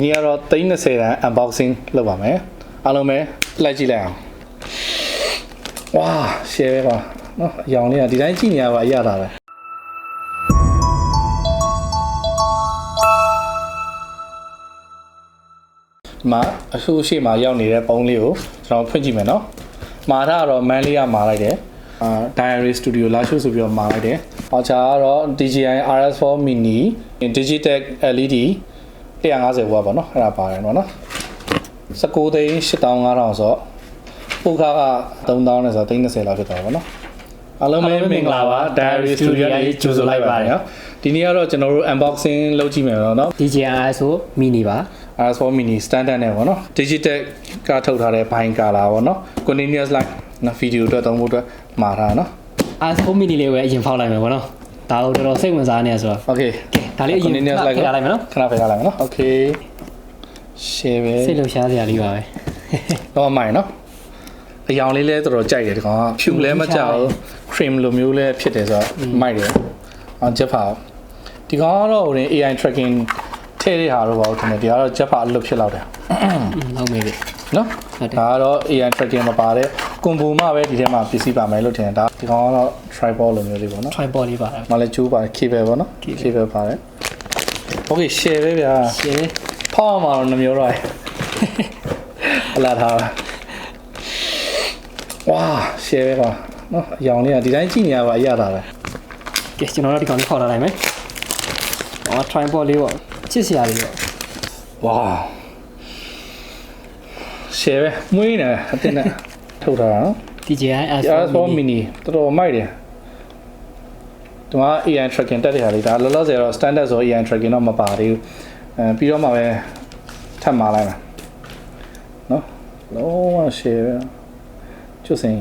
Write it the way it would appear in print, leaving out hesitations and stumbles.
ဒီကတော့30တန်း unboxing လုပ်ပါမယ်အားလုံးပဲလိုက်ကြည့်လိုက်အောင်ဝါ share ပဲပါနော်အရောင်လေးကဒီတိုင်းကြည့်နေရပါအရသာပဲမှာအခုရှေ့မှာရောက်နေတဲ့ပုံးလေးကိုကျွန်တော်ဖွင့်ကြည့်မယ်နော်မာထားတော့မန်းလေးကမာလိုက်တယ်Diary Studio လာရှုဆိုပြီးတော့မာလိုက်တယ်ဟောချာကတော့ DJI RS4 Mini Digitech LED 150 watt ပေါ့နော်အဲ့ဒါပါတယ်နော်19သိန်း8500ဆိုတော့ပို့ခါက3000နဲ့ဆိုတော့30လောက်ဖြစ်သွားပါတော့နော်အားလုံးပဲမင်္ဂလာပါ Diary Studio လေးကြိုဆိုလိုက်ပါတယ်နော်ဒီနေ့ကတော့ကျွန်တော်တို့ unboxing လုပ်ကြည့်မယ်နော် DJI ဆို mini ပါ RS4 Mini standard နဲ့ပေါ့နော် Digitech ကထုတ်ထားတဲ့ buying color ပေါ့နော် continuous light နော် video အတွက်သုံးဖို့အတွက်မှာထားနော် RS4 mini လေးပဲအရင်ဖောက်လိုက်မယ်ပေါ့နော်ဒါတော့တော်တော်စိတ်ဝင်စားနေရဆိုတော့ okay ဒါလေးအရင်ဖယ်ထားလိုက်မယ်နော်ခဏဖယ်ထားလိုက်မယ်နော် okay share ပဲစိတ်လှရှားစရာလေးပါပဲတော့မိုင်နော်အရောင်လေးလဲတော်တော်ကြိုက်တယ်ဒီကောင်ကဖြူလဲမကြောက် cream လိုမျိုးလဲဖြစ်တယ်ဆိုတော့မိုက်တယ်အောင်ချက်ဖာဒီကောင်ကတော့ဟို AI tracking ထည့်တဲ့ဟာတော့ပါဦးခင်ဗျဒီကတော့ချက်ဖာအလွတ်ဖြစ်လောက်တယ်ဟုတ်မယ်ဗျနော်ဒါကတော့ AI tracking မပါတဲ့ကွန်ဘိုမှပဲဒီထဲမှာပစ္စည်းပါမယ်လို့ထင်တယ်ဒါဒီကောင်ကတော့ tripod လိုမျိုးလေးပေါ့နော် tripod လေးပါတယ်မလည်းကျိုးပါတယ် cable ပေါ့နော် cable ပါတယ် okay share ပဲဗျာ share ဖောက်မှာတော့နှမျိုးတော့အလားထားဝါ share ပဲပါနော်အရောင်လေးကဒီတိုင်းကြည့်နေရပါအရသာပဲကဲကျွန်တော်တို့ဒီကောင်လေးခေါ်လာလိုက်မယ်tripod လေးပေါ့ချစ်စရာလေးပေါ့ဝါ share ပဲမွေးနေအတင်းနဲ့ထုတ်ထားတာနော် DJI RS4 Mini တော်တော်မိုက်တယ်ဒီမှာ AI tracking တက်တဲ့ဟာလေးဒါလောလောဆယ်တော့ standard ဆို AI tracking တော့မပါသေးဘူးပြီးတော့မှပဲထပ်မှာလိုက်မှာနော်လုံးဝ share ပဲကျွတ်စင်